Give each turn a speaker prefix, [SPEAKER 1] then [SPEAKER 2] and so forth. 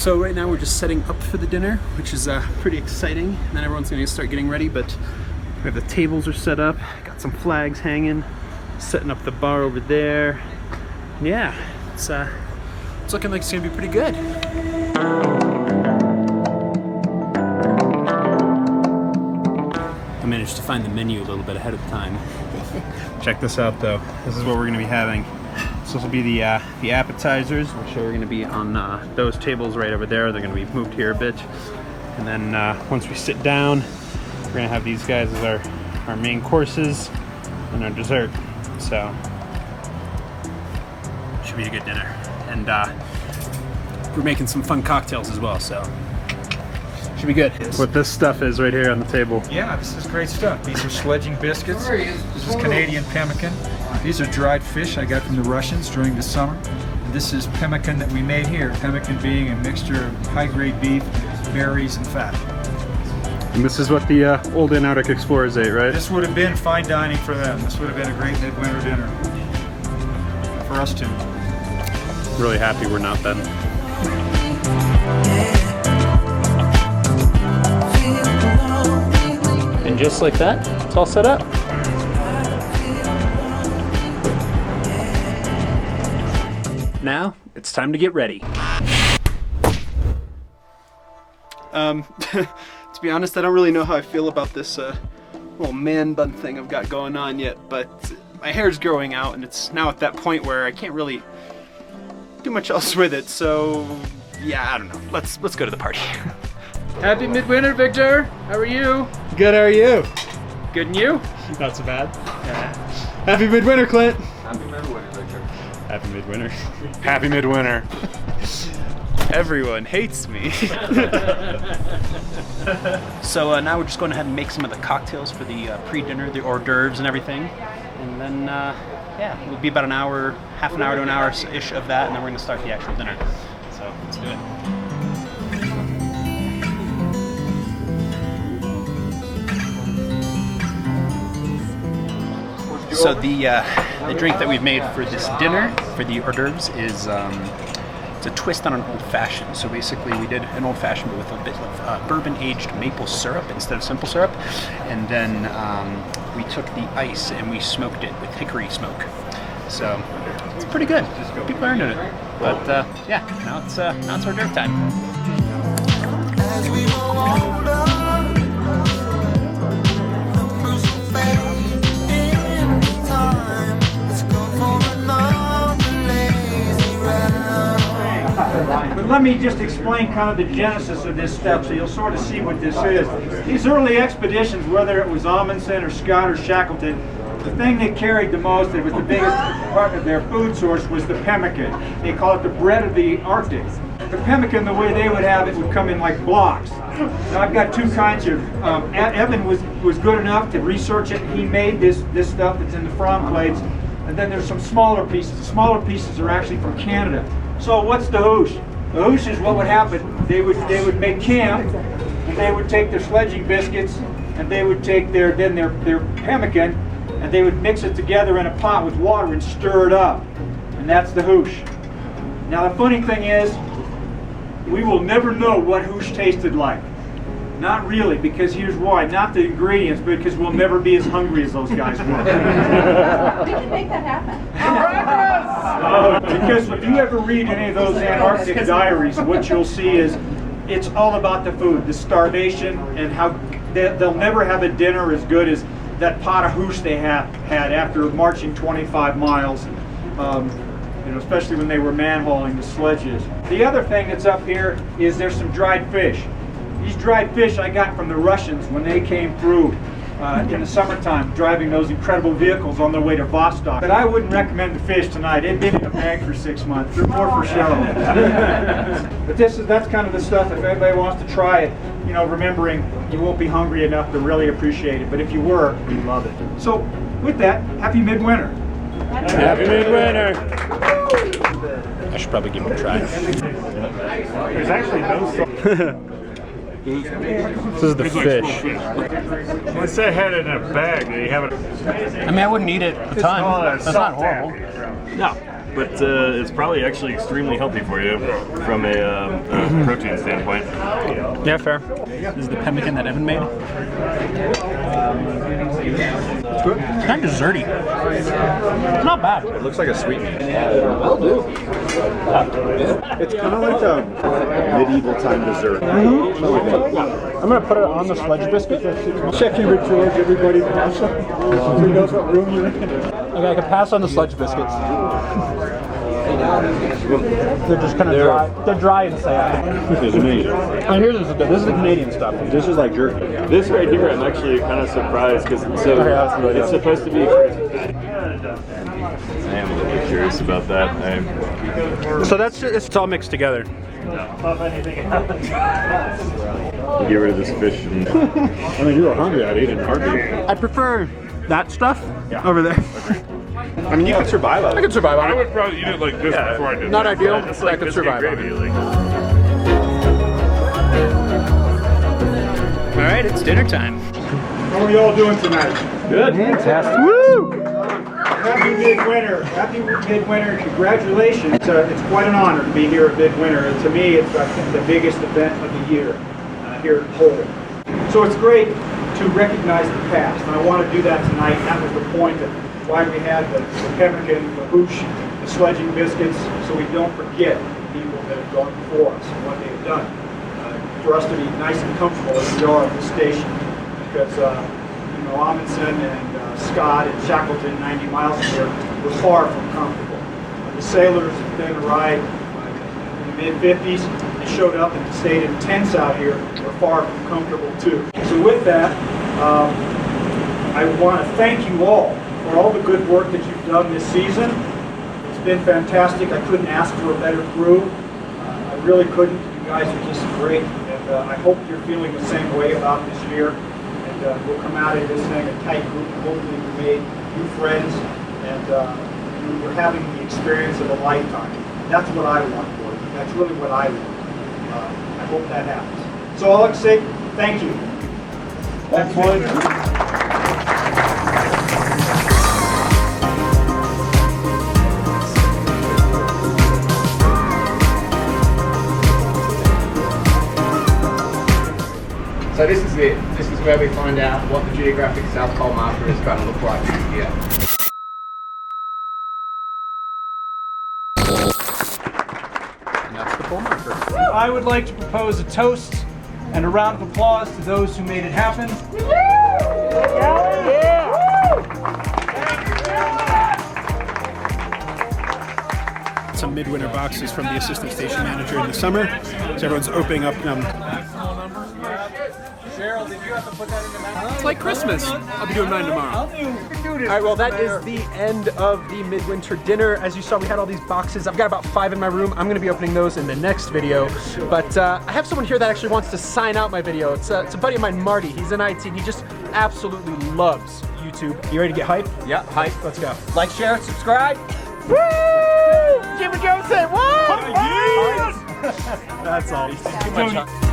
[SPEAKER 1] So right now we're just setting up for the dinner, which is pretty exciting. And then everyone's gonna start getting ready, but we have the tables are set up, got some flags hanging, setting up the bar over there. Yeah, it's looking like it's gonna be pretty good. I managed to find the menu a little bit ahead of time. Check this out though. This is what we're gonna be having. So this will be the appetizers, which are gonna be on those tables right over there. They're gonna be moved here a bit. And then once we sit down, we're gonna have these guys as our main courses and our dessert. So, should be a good dinner. And we're making some fun cocktails as well, so should be good. What this stuff is right here on the table.
[SPEAKER 2] Yeah, this is great stuff. These are sledging biscuits. This is Canadian pemmican. These are dried fish I got from the Russians during the summer. And this is pemmican that we made here. Pemmican being a mixture of high-grade beef, berries, and fat.
[SPEAKER 1] And this is what the Old Antarctic Explorers ate, right?
[SPEAKER 2] This would have been fine dining for them. This would have been a great midwinter dinner for us too.
[SPEAKER 1] Really happy we're not then. And just like that, it's all set up. Now, it's time to get ready. To be honest, I don't really know how I feel about this little man bun thing I've got going on yet, but my hair's growing out and it's now at that point where I can't really do much else with it, so yeah, I don't know. Let's go to the party.
[SPEAKER 3] Happy midwinter, Victor. How are you?
[SPEAKER 1] Good, how are you?
[SPEAKER 3] Good, and you?
[SPEAKER 1] Not so bad. Yeah. Happy midwinter, Clint.
[SPEAKER 2] Happy midwinter, Victor.
[SPEAKER 1] Happy midwinter.
[SPEAKER 4] Happy midwinter.
[SPEAKER 1] Everyone hates me. So now we're just going ahead and make some of the cocktails for the pre-dinner, the hors d'oeuvres and everything. And then, yeah, it'll be about an hour, half an hour to an hour-ish of that, and then we're going to start the actual dinner. So let's do it. So the drink that we've made for this dinner, for the hors d'oeuvres, is it's a twist on an old-fashioned. So basically we did an old-fashioned but with a bit of bourbon-aged maple syrup instead of simple syrup. And then we took the ice and we smoked it with hickory smoke. So it's pretty good. People are into it. But yeah, now it's hors d'oeuvre time. As we go older,
[SPEAKER 5] But let me just explain kind of the genesis of this stuff so you'll sort of see what this is. These early expeditions, whether it was Amundsen or Scott or Shackleton, the thing they carried the most, that was the biggest part of their food source, was the pemmican. They call it the bread of the Arctic. The pemmican, the way they would have it, would come in like blocks. Now I've got two kinds of, Evan was good enough to research it. He made this stuff that's in the frond plates. And then there's some smaller pieces. The smaller pieces are actually from Canada. So what's the hoosh? The hoosh is what would happen. They would make camp, and they would take their sledging biscuits, and they would take their pemmican, and they would mix it together in a pot with water and stir it up. And that's the hoosh. Now the funny thing is, we will never know what hoosh tasted like. Not really, because here's why. Not the ingredients, but because we'll never be as hungry as those guys were.
[SPEAKER 6] We can make that happen.
[SPEAKER 5] Because if you ever read any of those Antarctic diaries, what you'll see is it's all about the food, the starvation, and how they'll never have a dinner as good as that pot of hoosh they had after marching 25 miles. You know, especially when they were man-hauling the sledges. The other thing that's up here is there's some dried fish. These dried fish I got from the Russians when they came through in the summertime, driving those incredible vehicles on their way to Vostok. But I wouldn't recommend the fish tonight. They've been in a bag for 6 months. They're more for show. But that's kind of the stuff. If anybody wants to try it, you know, remembering you won't be hungry enough to really appreciate it. But if you were, you'd love it. So with that, happy midwinter.
[SPEAKER 1] Happy midwinter. I should probably give it a try.
[SPEAKER 4] There's actually no
[SPEAKER 1] This is the fish.
[SPEAKER 4] Once they had it in a bag, they have it.
[SPEAKER 1] I mean, I wouldn't eat it a ton. That's not horrible.
[SPEAKER 4] No.
[SPEAKER 7] but it's probably actually extremely healthy for you from a protein standpoint.
[SPEAKER 1] Yeah, fair. This is the pemmican that Evan made. It's good. It's kind of desserty. It's not bad.
[SPEAKER 8] It looks like a sweetmeat.
[SPEAKER 9] Will do.
[SPEAKER 8] It's kind of like a medieval time dessert.
[SPEAKER 1] I'm gonna put it on the sludge biscuit.
[SPEAKER 5] Check your George, everybody. Who knows what room you're in?
[SPEAKER 1] Okay, I can pass on the sludge biscuits. They're just kind of dry. They're dry and sad.
[SPEAKER 8] It's amazing.
[SPEAKER 1] And here's this is the Canadian stuff.
[SPEAKER 8] This is like jerky.
[SPEAKER 7] This right here, I'm actually kind of surprised because it's supposed to be. I am a little bit curious about that.
[SPEAKER 1] So it's all mixed together.
[SPEAKER 7] Get rid of this fish. And
[SPEAKER 8] I mean, you were hungry. I'd eat it in a heartbeat.
[SPEAKER 1] I prefer that stuff over there.
[SPEAKER 8] I mean, you could survive on
[SPEAKER 1] I
[SPEAKER 8] it.
[SPEAKER 1] could survive on
[SPEAKER 4] I
[SPEAKER 1] it.
[SPEAKER 4] would probably eat it like this before I did
[SPEAKER 1] Not
[SPEAKER 4] that.
[SPEAKER 1] ideal,
[SPEAKER 7] it's
[SPEAKER 1] but
[SPEAKER 7] like
[SPEAKER 1] I could
[SPEAKER 7] biscuit
[SPEAKER 1] survive on
[SPEAKER 7] gravy.
[SPEAKER 1] it.
[SPEAKER 7] Like.
[SPEAKER 1] All right, it's dinner time.
[SPEAKER 5] How are you all doing tonight?
[SPEAKER 1] Good. Fantastic. Woo!
[SPEAKER 5] Happy Midwinter. Happy Midwinter. Congratulations. It's quite an honor to be here at Midwinter. And to me, it's I think, the biggest event of the year here at Hull. So it's great to recognize the past. And I want to do that tonight. That was the point of why we had the pemmican, the hoosh, the sledging biscuits, so we don't forget the people that have gone before us and what they've done. For us to be nice and comfortable as we are at this station. Because Amundsen and Scott and Shackleton, 90 miles from here, were far from comfortable. The sailors have been a ride in the mid-50s. They showed up and stayed in tents out here. Were far from comfortable too. So with that, I want to thank you all for all the good work that you've done this season. It's been fantastic. I couldn't ask for a better crew. I really couldn't. You guys are just great. And I hope you're feeling the same way about this year. We'll come out of this thing a tight group. Hopefully we made new friends and we're having the experience of a lifetime. That's what I want for you. That's really what I want. I hope that happens. So all I can say, thank you. Thanks, Floyd.
[SPEAKER 3] So this is it. This is where we find out what the geographic South Pole marker is going to look like here.
[SPEAKER 1] And that's the pole marker.
[SPEAKER 5] I would like to propose a toast and a round of applause to those who made it happen.
[SPEAKER 1] Some midwinter boxes from the assistant station manager in the summer. So everyone's opening up them.
[SPEAKER 5] Cheryl, did you have to put that in the map?
[SPEAKER 1] It's like Christmas. I'll be doing mine tomorrow.
[SPEAKER 5] I'll do this.
[SPEAKER 1] All right, well, that is the end of the midwinter dinner. As you saw, we had all these boxes. I've got about 5 in my room. I'm going to be opening those in the next video. But I have someone here that actually wants to sign out my video. It's a buddy of mine, Marty. He's in IT, and he just absolutely loves YouTube. You ready to get hype?
[SPEAKER 3] Yeah, hype.
[SPEAKER 1] Let's go.
[SPEAKER 3] Like, share, subscribe.
[SPEAKER 1] Woo! Jimmy Jones said what? Yes! That's all.
[SPEAKER 3] Too much.